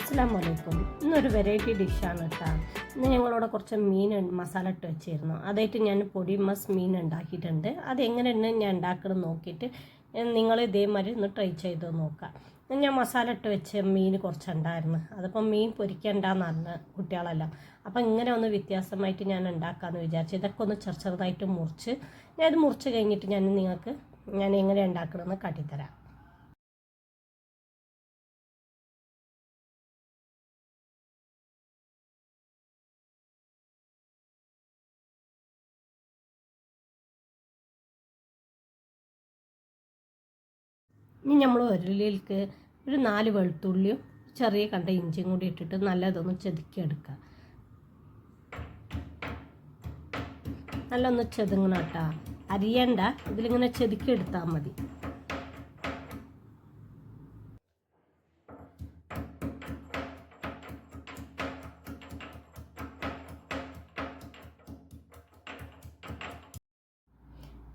അസ്സലാമലൈക്കും. ഇന്നൊരു വെറൈറ്റി ഡിഷാണ് കേട്ടോ. ഇന്ന് ഞങ്ങളോട് കുറച്ച് മീൻ മസാല ഇട്ട് വെച്ചിരുന്നു. അതായിട്ട് ഞാൻ പൊടി മസ് മീൻ ഉണ്ടാക്കിയിട്ടുണ്ട്. അതെങ്ങനെയാണ് ഞാൻ ഉണ്ടാക്കണം നോക്കിയിട്ട് നിങ്ങൾ ഇതേമാതിരി ഒന്ന് ട്രൈ ചെയ്ത് നോക്കാം. ഞാൻ മസാല ഇട്ട് വെച്ച മീൻ കുറച്ചുണ്ടായിരുന്നു. അതിപ്പം മീൻ പൊരിക്കണ്ടെന്ന് പറഞ്ഞ കുട്ടികളെല്ലാം. അപ്പം ഇങ്ങനെ ഒന്ന് വ്യത്യാസമായിട്ട് ഞാൻ ഉണ്ടാക്കാമെന്ന് വിചാരിച്ചു. ഇതൊക്കെ ഒന്ന് ചെറുതായിട്ട് മുറിച്ച് ഞാനിത് മുറിച്ച് കഴിഞ്ഞിട്ട് നിങ്ങൾക്ക് ഞാൻ എങ്ങനെ ഉണ്ടാക്കണമെന്ന് കാട്ടിത്തരാം. ഇനി നമ്മൾ ഉരുളിയിലേക്ക് ഒരു 4 വെളുത്തുള്ളിയും ചെറിയ കണ്ട ഇഞ്ചിയും കൂടി ഇട്ടിട്ട് നല്ലതൊന്ന് ചെതുക്കിയെടുക്കുക. നല്ലൊന്ന് ചെതുങ്ങണം കേട്ടോ, അരിയണ്ട, ഇതിലിങ്ങനെ ചെതുക്കിയെടുത്താൽ മതി.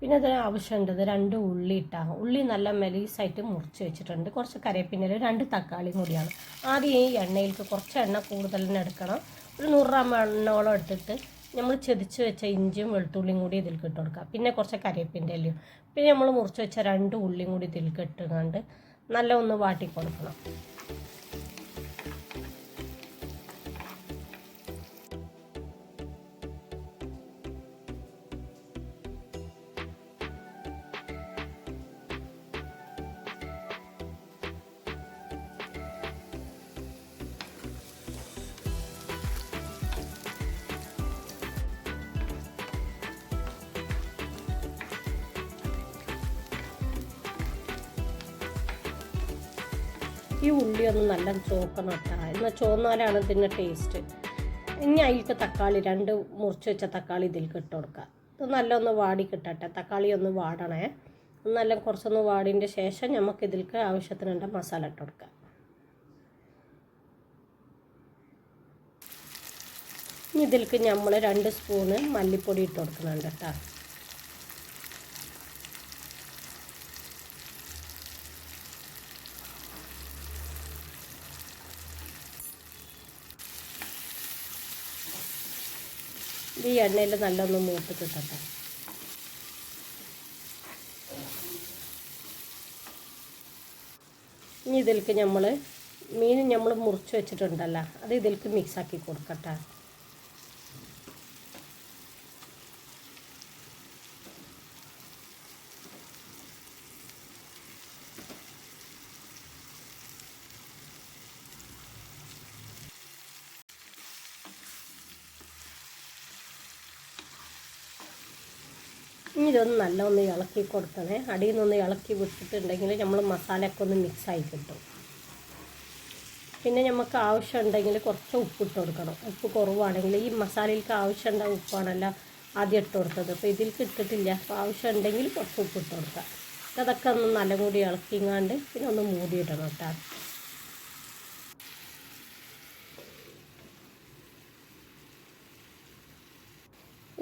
പിന്നെ ഇതിന് ആവശ്യമുണ്ടത് 2 ഉള്ളി ഇട്ടാകും. ഉള്ളി നല്ല മെലീസായിട്ട് മുറിച്ച് വെച്ചിട്ടുണ്ട്. കുറച്ച് കറിവേപ്പിൻ്റെ 2 തക്കാളിയും കൂടിയാണ്. ആദ്യം ഈ എണ്ണയിലേക്ക് കുറച്ച് എണ്ണ കൂടുതൽ തന്നെ എടുക്കണം. ഒരു 100 ഗ്രാം എണ്ണയോളം എടുത്തിട്ട് നമ്മൾ ചെതിച്ച് വെച്ച ഇഞ്ചിയും വെളുത്തുള്ളിയും കൂടി ഇതിലേക്ക് ഇട്ട് കൊടുക്കുക. പിന്നെ കുറച്ച് കറിവേപ്പിൻ്റെ ഇലയും പിന്നെ നമ്മൾ മുറിച്ച് വെച്ച 2 ഉള്ളിയും കൂടി ഇതിലേക്ക് ഇട്ടുകൊണ്ട് നല്ല ഒന്ന് വാട്ടി കൊടുക്കണം. ഈ ഉള്ളി ഒന്ന് നല്ല ചോക്കണം കേട്ടോ, എന്നാൽ ചോന്നാലാണ് ഇതിൻ്റെ ടേസ്റ്റ്. ഇനി അതിലേക്ക് തക്കാളി 2 മുറിച്ച് വെച്ച തക്കാളി ഇതിലേക്ക് ഇട്ട് കൊടുക്കുക. ഇത് നല്ലൊന്ന് വാടി കിട്ടട്ടെ, തക്കാളി ഒന്ന് വാടണേ. നല്ല കുറച്ചൊന്ന് വാടിൻ്റെ ശേഷം നമുക്ക് ഇതിലേക്ക് ആവശ്യത്തിനുള്ള മസാല ഇട്ട് കൊടുക്കാം. ഇനി ഇതിലേക്ക് നമ്മൾ 2 സ്പൂണ് മല്ലിപ്പൊടി ഇട്ട് കൊടുക്കുന്നുണ്ട് കേട്ടോ. ഈ എണ്ണയിൽ നല്ലൊന്ന് മൂത്ത് കിട്ടട്ടെ. ഇനി ഇതിലേക്ക് മീൻ നമ്മൾ മുറിച്ച് വെച്ചിട്ടുണ്ടല്ലോ, അത് ഇതിലേക്ക് മിക്സാക്കി കൊടുക്കട്ടെ. ഇനി ഇതൊന്ന് നല്ലൊന്ന് ഇളക്കി കൊടുക്കണേ. അടിയിൽ നിന്നൊന്ന് ഇളക്കി വിട്ടിട്ടുണ്ടെങ്കിൽ നമ്മൾ മസാലയൊക്കെ ഒന്ന് മിക്സായി കിട്ടും. പിന്നെ നമുക്ക് ആവശ്യമുണ്ടെങ്കിൽ കുറച്ച് ഉപ്പിട്ട് കൊടുക്കണം. ഉപ്പ് കുറവാണെങ്കിൽ ഈ മസാലയിലേക്ക് ആവശ്യമുള്ള ഉപ്പാണല്ലോ ആദ്യം ഇട്ട് കൊടുത്തത്. അപ്പോൾ ഇതിലേക്ക് ഇട്ടിട്ടില്ല. അപ്പോൾ ആവശ്യമുണ്ടെങ്കിൽ കുറച്ച് ഉപ്പിട്ട് കൊടുക്കാം. അതൊക്കെ ഒന്ന് നല്ല കൂടി ഇളക്കിങ്ങാണ്ട് പിന്നെ ഒന്ന് മൂടിയിടണം കേട്ടോ.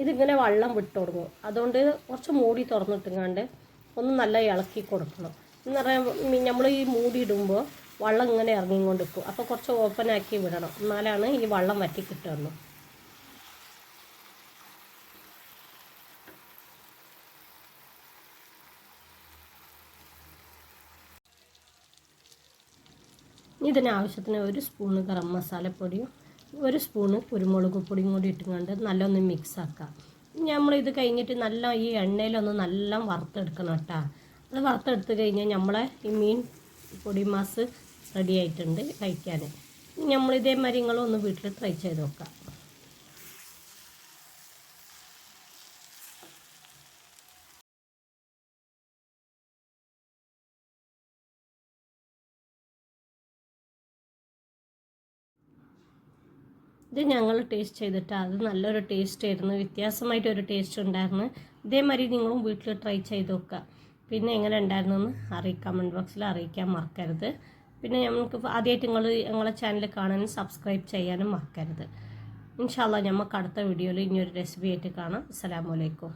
ഇതിങ്ങനെ വെള്ളം വിട്ട് കൊടുക്കും. അതുകൊണ്ട് കുറച്ച് മൂടി തുറന്നിട്ടുങ്ങാണ്ട് ഒന്ന് നല്ല ഇളക്കി കൊടുക്കണം. എന്ന് പറയാൻ നമ്മൾ ഈ മൂടി ഇടുമ്പോൾ വെള്ളം ഇങ്ങനെ ഇറങ്ങിക്കൊണ്ട് നിൽക്കും. അപ്പോൾ കുറച്ച് ഓപ്പണാക്കി വിടണം, എന്നാലാണ് ഈ വെള്ളം വറ്റി കിട്ടുള്ളൂ. ഇതിനാവശ്യത്തിന് 1 സ്പൂണ് ഗരം മസാലപ്പൊടിയും 1 സ്പൂണ് കുരുമുളക് പൊടിയും കൂടി ഇട്ടുകൊണ്ട് നല്ലൊന്ന് മിക്സാക്കാം. നമ്മളിത് കഴിഞ്ഞിട്ട് നല്ല ഈ എണ്ണയിലൊന്ന് നല്ല വറുത്തെടുക്കണം കേട്ടോ. അത് വറുത്തെടുത്ത് കഴിഞ്ഞാൽ നമ്മളെ ഈ മീൻ പൊടി മാസ് റെഡി ആയിട്ടുണ്ട് കഴിക്കാൻ. നമ്മളിതേമാതിരി നിങ്ങളൊന്ന് വീട്ടിൽ ട്രൈ ചെയ്ത് നോക്കാം. ഇത് ഞങ്ങൾ ടേസ്റ്റ് ചെയ്തിട്ട് അത് നല്ലൊരു ടേസ്റ്റ് ആയിരുന്നു, വ്യത്യാസമായിട്ടൊരു ടേസ്റ്റ് ഉണ്ടായിരുന്നു. ഇതേമാതിരി നിങ്ങളും വീട്ടിൽ ട്രൈ ചെയ്ത് നോക്കുക. പിന്നെ എങ്ങനെ ഉണ്ടായിരുന്നെന്ന് കമൻറ്റ് ബോക്സിൽ അറിയിക്കാൻ മറക്കരുത്. പിന്നെ നമുക്ക് ആദ്യമായിട്ട് ഞങ്ങളെ ചാനൽ കാണാനും സബ്സ്ക്രൈബ് ചെയ്യാനും മറക്കരുത്. ഇൻഷാ അല്ലാഹ് നമുക്ക് അടുത്ത വീഡിയോയിൽ ഇനിയൊരു റെസിപ്പി ആയിട്ട് കാണാം. അസ്സലാമു അലൈക്കും.